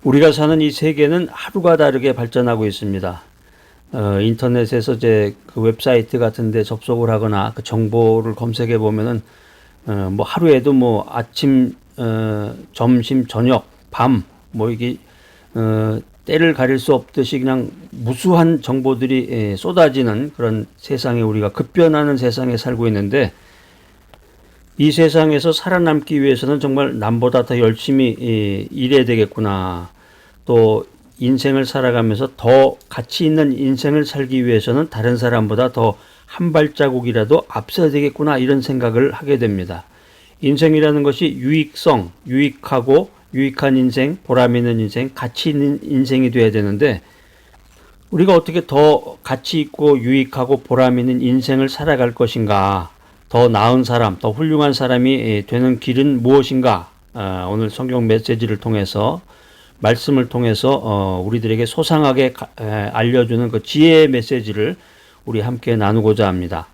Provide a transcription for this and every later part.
우리가 사는 이 세계는 하루가 다르게 발전하고 있습니다. 인터넷에서 그 웹사이트 같은 데 접속을 하거나 그 정보를 검색해 보면은, 뭐 하루에도 뭐 아침, 점심, 저녁, 밤, 뭐 이게, 때를 가릴 수 없듯이 그냥 무수한 정보들이 쏟아지는 그런 세상에, 우리가 급변하는 세상에 살고 있는데, 이 세상에서 살아남기 위해서는 정말 남보다 더 열심히 일해야 되겠구나. 또 인생을 살아가면서 더 가치 있는 인생을 살기 위해서는 다른 사람보다 더 한 발자국이라도 앞서야 되겠구나, 이런 생각을 하게 됩니다. 인생이라는 것이 유익성, 유익하고 유익한 인생, 보람 있는 인생, 가치 있는 인생이 돼야 되는데, 우리가 어떻게 더 가치 있고 유익하고 보람 있는 인생을 살아갈 것인가, 더 나은 사람, 더 훌륭한 사람이 되는 길은 무엇인가, 오늘 성경 메시지를 통해서, 말씀을 통해서 우리들에게 소상하게 알려주는 그 지혜의 메시지를 우리 함께 나누고자 합니다.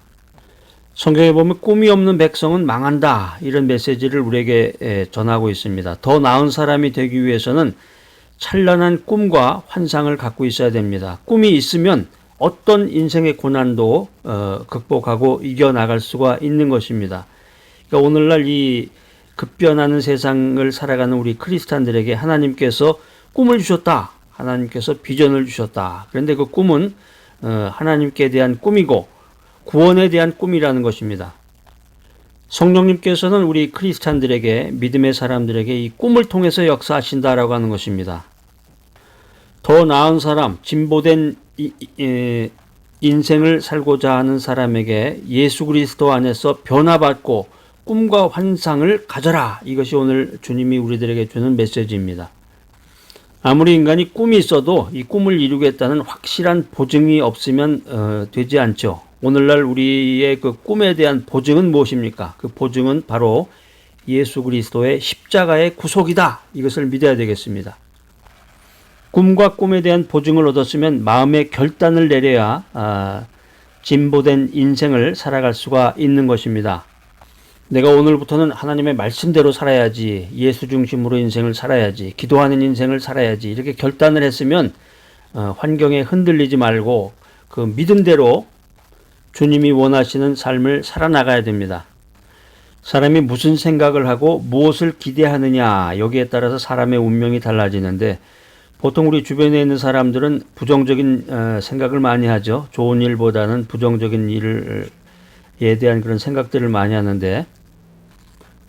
성경에 보면 꿈이 없는 백성은 망한다, 이런 메시지를 우리에게 전하고 있습니다. 더 나은 사람이 되기 위해서는 찬란한 꿈과 환상을 갖고 있어야 됩니다. 꿈이 있으면 어떤 인생의 고난도 극복하고 이겨나갈 수가 있는 것입니다. 그러니까 오늘날 이 급변하는 세상을 살아가는 우리 크리스찬들에게 하나님께서 꿈을 주셨다. 하나님께서 비전을 주셨다. 그런데 그 꿈은 하나님께 대한 꿈이고 구원에 대한 꿈이라는 것입니다. 성령님께서는 우리 크리스찬들에게, 믿음의 사람들에게 이 꿈을 통해서 역사하신다라고 하는 것입니다. 더 나은 사람, 진보된 인생을 살고자 하는 사람에게 예수 그리스도 안에서 변화받고 꿈과 환상을 가져라. 이것이 오늘 주님이 우리들에게 주는 메시지입니다. 아무리 인간이 꿈이 있어도 이 꿈을 이루겠다는 확실한 보증이 없으면 되지 않죠. 오늘날 우리의 그 꿈에 대한 보증은 무엇입니까? 그 보증은 바로 예수 그리스도의 십자가의 구속이다. 이것을 믿어야 되겠습니다. 꿈과 꿈에 대한 보증을 얻었으면 마음의 결단을 내려야 진보된 인생을 살아갈 수가 있는 것입니다. 내가 오늘부터는 하나님의 말씀대로 살아야지, 예수 중심으로 인생을 살아야지, 기도하는 인생을 살아야지, 이렇게 결단을 했으면 환경에 흔들리지 말고 그 믿음대로 주님이 원하시는 삶을 살아나가야 됩니다. 사람이 무슨 생각을 하고 무엇을 기대하느냐, 여기에 따라서 사람의 운명이 달라지는데, 보통 우리 주변에 있는 사람들은 부정적인 생각을 많이 하죠. 좋은 일보다는 부정적인 일에 대한 그런 생각들을 많이 하는데,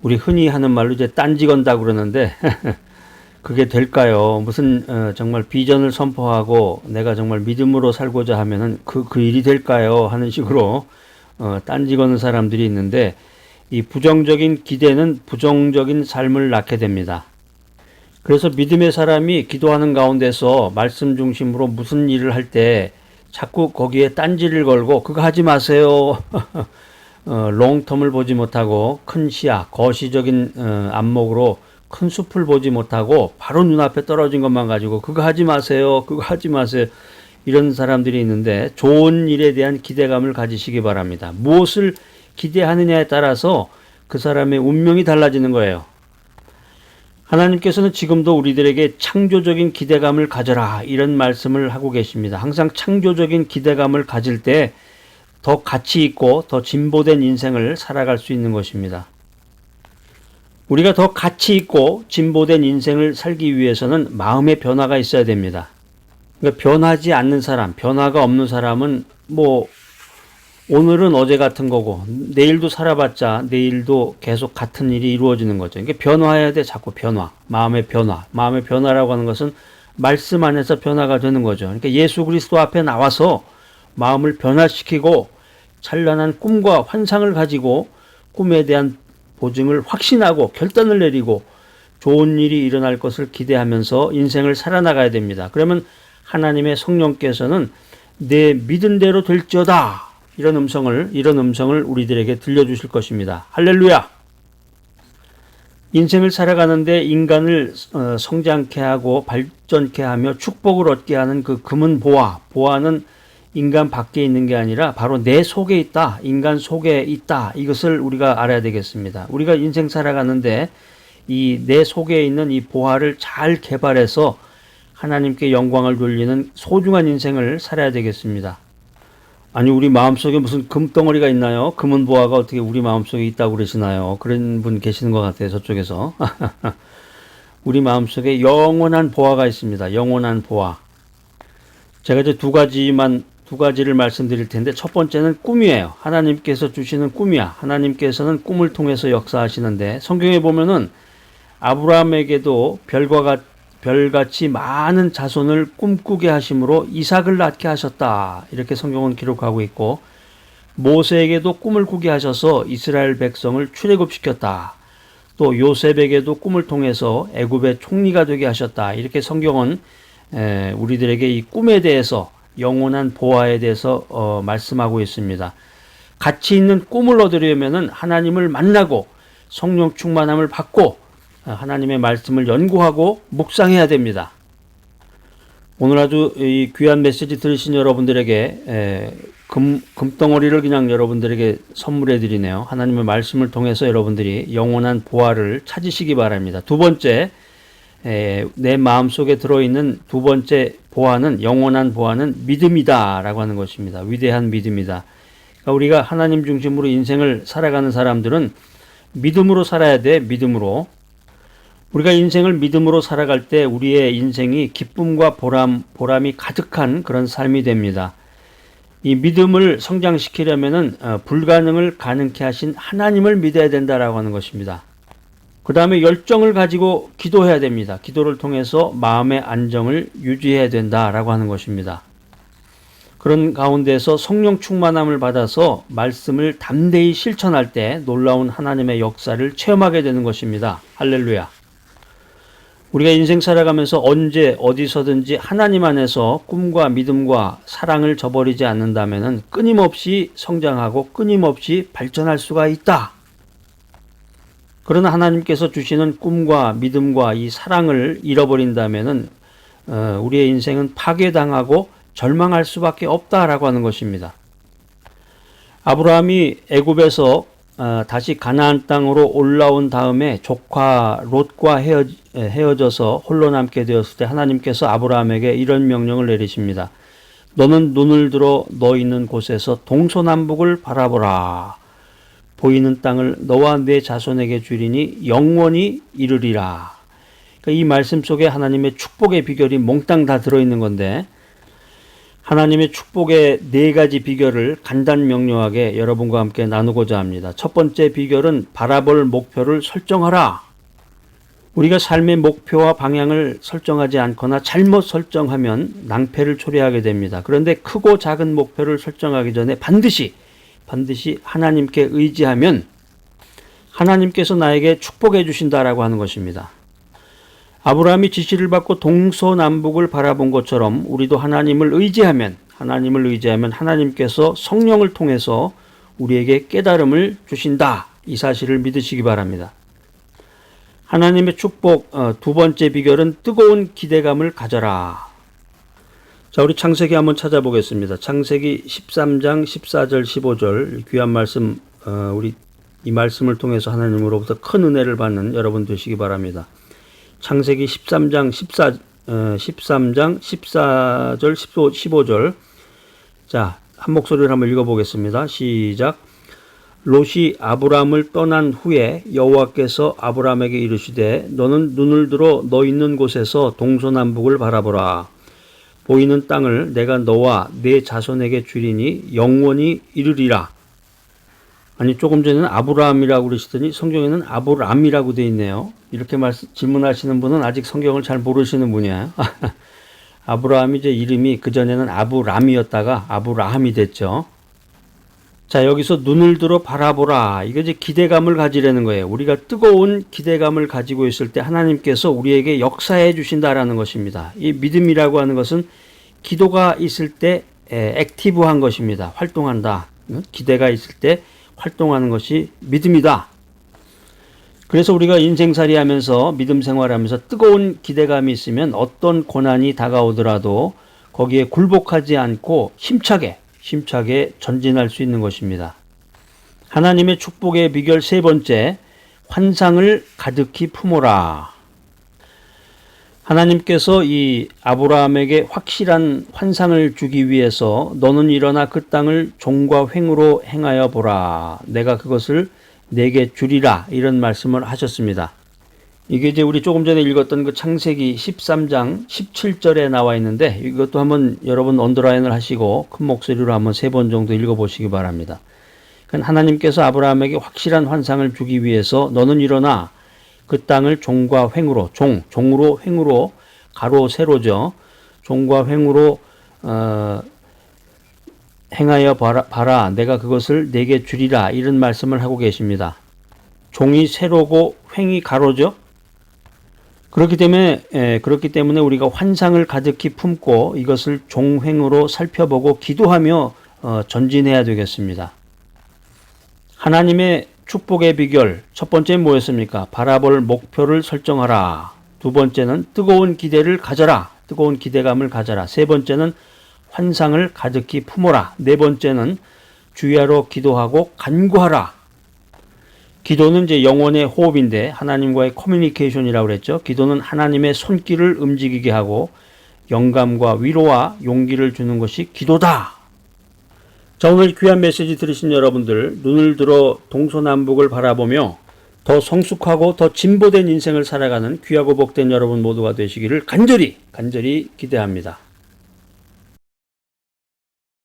우리 흔히 하는 말로 이제 딴지 건다고 그러는데 그게 될까요? 무슨 정말 비전을 선포하고 내가 정말 믿음으로 살고자 하면은 그 일이 될까요? 하는 식으로 딴지 거는 사람들이 있는데, 이 부정적인 기대는 부정적인 삶을 낳게 됩니다. 그래서 믿음의 사람이 기도하는 가운데서 말씀 중심으로 무슨 일을 할 때 자꾸 거기에 딴지를 걸고 그거 하지 마세요. 롱텀을 보지 못하고 큰 시야, 거시적인 안목으로 큰 숲을 보지 못하고 바로 눈앞에 떨어진 것만 가지고 그거 하지 마세요. 그거 하지 마세요. 이런 사람들이 있는데, 좋은 일에 대한 기대감을 가지시기 바랍니다. 무엇을 기대하느냐에 따라서 그 사람의 운명이 달라지는 거예요. 하나님께서는 지금도 우리들에게 창조적인 기대감을 가져라, 이런 말씀을 하고 계십니다. 항상 창조적인 기대감을 가질 때 더 가치 있고 더 진보된 인생을 살아갈 수 있는 것입니다. 우리가 더 가치 있고 진보된 인생을 살기 위해서는 마음의 변화가 있어야 됩니다. 그러니까 변하지 않는 사람, 변화가 없는 사람은 뭐 오늘은 어제 같은 거고 내일도 살아봤자 내일도 계속 같은 일이 이루어지는 거죠. 그러니까 변화해야 돼. 자꾸 변화. 마음의 변화. 마음의 변화라고 하는 것은 말씀 안에서 변화가 되는 거죠. 그러니까 예수 그리스도 앞에 나와서 마음을 변화시키고 찬란한 꿈과 환상을 가지고 꿈에 대한 보증을 확신하고 결단을 내리고 좋은 일이 일어날 것을 기대하면서 인생을 살아나가야 됩니다. 그러면 하나님의 성령께서는 내 믿은 대로 될지어다, 이런 음성을 우리들에게 들려주실 것입니다. 할렐루야! 인생을 살아가는데 인간을 성장케 하고 발전케 하며 축복을 얻게 하는 그 금은 보화는 인간 밖에 있는 게 아니라 바로 내 속에 있다, 인간 속에 있다, 이것을 우리가 알아야 되겠습니다. 우리가 인생 살아가는데 이 내 속에 있는 이 보화를 잘 개발해서 하나님께 영광을 돌리는 소중한 인생을 살아야 되겠습니다. 아니, 우리 마음속에 무슨 금덩어리가 있나요? 금은 보화가 어떻게 우리 마음속에 있다고 그러시나요? 그런 분 계시는 것 같아요, 저쪽에서. 우리 마음속에 영원한 보화가 있습니다. 영원한 보화. 제가 이제 두 가지를 말씀드릴 텐데, 첫 번째는 꿈이에요. 하나님께서 주시는 꿈이야. 하나님께서는 꿈을 통해서 역사하시는데, 성경에 보면은 아브라함에게도 별같이 많은 자손을 꿈꾸게 하심으로 이삭을 낳게 하셨다. 이렇게 성경은 기록하고 있고, 모세에게도 꿈을 꾸게 하셔서 이스라엘 백성을 출애굽시켰다. 또 요셉에게도 꿈을 통해서 애굽의 총리가 되게 하셨다. 이렇게 성경은 우리들에게 이 꿈에 대해서, 영원한 보화에 대해서 말씀하고 있습니다. 가치 있는 꿈을 얻으려면은 하나님을 만나고 성령 충만함을 받고 하나님의 말씀을 연구하고 묵상해야 됩니다. 오늘 아주 이 귀한 메시지 들으신 여러분들에게 금덩어리를 그냥 여러분들에게 선물해 드리네요. 하나님의 말씀을 통해서 여러분들이 영원한 보화를 찾으시기 바랍니다. 두 번째, 내 마음속에 들어있는 두 번째 보화는, 영원한 보화는 믿음이다 라고 하는 것입니다. 위대한 믿음이다. 그러니까 우리가 하나님 중심으로 인생을 살아가는 사람들은 믿음으로 살아야 돼. 믿음으로. 우리가 인생을 믿음으로 살아갈 때 우리의 인생이 기쁨과 보람이 가득한 그런 삶이 됩니다. 이 믿음을 성장시키려면은 불가능을 가능케 하신 하나님을 믿어야 된다라고 하는 것입니다. 그 다음에 열정을 가지고 기도해야 됩니다. 기도를 통해서 마음의 안정을 유지해야 된다라고 하는 것입니다. 그런 가운데서 성령 충만함을 받아서 말씀을 담대히 실천할 때 놀라운 하나님의 역사를 체험하게 되는 것입니다. 할렐루야. 우리가 인생 살아가면서 언제 어디서든지 하나님 안에서 꿈과 믿음과 사랑을 저버리지 않는다면 끊임없이 성장하고 끊임없이 발전할 수가 있다. 그러나 하나님께서 주시는 꿈과 믿음과 이 사랑을 잃어버린다면 우리의 인생은 파괴당하고 절망할 수밖에 없다라고 하는 것입니다. 아브라함이 애굽에서 다시 가나안 땅으로 올라온 다음에 조카 롯과 헤어져서 홀로 남게 되었을 때 하나님께서 아브라함에게 이런 명령을 내리십니다. 너는 눈을 들어 너 있는 곳에서 동서남북을 바라보라. 보이는 땅을 너와 네 자손에게 주리니 영원히 이르리라. 그러니까 이 말씀 속에 하나님의 축복의 비결이 몽땅 다 들어있는 건데, 하나님의 축복의 네 가지 비결을 간단 명료하게 여러분과 함께 나누고자 합니다. 첫 번째 비결은 바라볼 목표를 설정하라. 우리가 삶의 목표와 방향을 설정하지 않거나 잘못 설정하면 낭패를 초래하게 됩니다. 그런데 크고 작은 목표를 설정하기 전에 반드시 하나님께 의지하면 하나님께서 나에게 축복해 주신다라고 하는 것입니다. 아브라함이 지시를 받고 동서남북을 바라본 것처럼 우리도 하나님을 의지하면 하나님께서 성령을 통해서 우리에게 깨달음을 주신다. 이 사실을 믿으시기 바랍니다. 하나님의 축복 두 번째 비결은 뜨거운 기대감을 가져라. 자, 우리 창세기 한번 찾아보겠습니다. 창세기 13장 14절 15절 귀한 말씀, 우리 이 말씀을 통해서 하나님으로부터 큰 은혜를 받는 여러분 되시기 바랍니다. 창세기 13장 14절 15절. 자, 한 목소리를 한번 읽어보겠습니다. 시작. 롯이 아브람을 떠난 후에 여호와께서 아브람에게 이르시되 너는 눈을 들어 너 있는 곳에서 동서남북을 바라보라. 보이는 땅을 내가 너와 네 자손에게 주리니 영원히 이르리라. 아니, 조금 전에는 아브라함이라고 그러시더니 성경에는 아브람이라고 되어 있네요. 이렇게 질문하시는 분은 아직 성경을 잘 모르시는 분이에요. 아브라함이 이제 이름이 그전에는 아브람이었다가 아브라함이 됐죠. 자, 여기서 눈을 들어 바라보라. 이거 이제 기대감을 가지려는 거예요. 우리가 뜨거운 기대감을 가지고 있을 때 하나님께서 우리에게 역사해 주신다라는 것입니다. 이 믿음이라고 하는 것은 기도가 있을 때 액티브한 것입니다. 활동한다. 기대가 있을 때 활동하는 것이 믿음이다. 그래서 우리가 인생살이 하면서 믿음 생활하면서 뜨거운 기대감이 있으면 어떤 고난이 다가오더라도 거기에 굴복하지 않고 힘차게 전진할 수 있는 것입니다. 하나님의 축복의 비결 세 번째, 환상을 가득히 품어라. 하나님께서 이 아브라함에게 확실한 환상을 주기 위해서 너는 일어나 그 땅을 종과 횡으로 행하여 보라. 내가 그것을 내게 주리라. 이런 말씀을 하셨습니다. 이게 이제 우리 조금 전에 읽었던 그 창세기 13장 17절에 나와 있는데 이것도 한번 여러분 언더라인을 하시고 큰 목소리로 한번 3번 정도 읽어보시기 바랍니다. 하나님께서 아브라함에게 확실한 환상을 주기 위해서 너는 일어나 그 땅을 종과 횡으로 종으로 횡으로 가로 세로죠. 종과 횡으로 행하여 봐라. 내가 그것을 내게 주리라. 이런 말씀을 하고 계십니다. 종이 세로고 횡이 가로죠. 그렇기 때문에 우리가 환상을 가득히 품고 이것을 종횡으로 살펴보고 기도하며 전진해야 되겠습니다. 하나님의 축복의 비결, 첫 번째는 뭐였습니까? 바라볼 목표를 설정하라. 두 번째는 뜨거운 기대를 가져라. 뜨거운 기대감을 가져라. 세 번째는 환상을 가득히 품어라. 네 번째는 주야로 기도하고 간구하라. 기도는 이제 영혼의 호흡인데 하나님과의 커뮤니케이션이라고 그랬죠. 기도는 하나님의 손길을 움직이게 하고 영감과 위로와 용기를 주는 것이 기도다. 자, 오늘 귀한 메시지 들으신 여러분들, 눈을 들어 동서남북을 바라보며 더 성숙하고 더 진보된 인생을 살아가는 귀하고 복된 여러분 모두가 되시기를 간절히 기대합니다.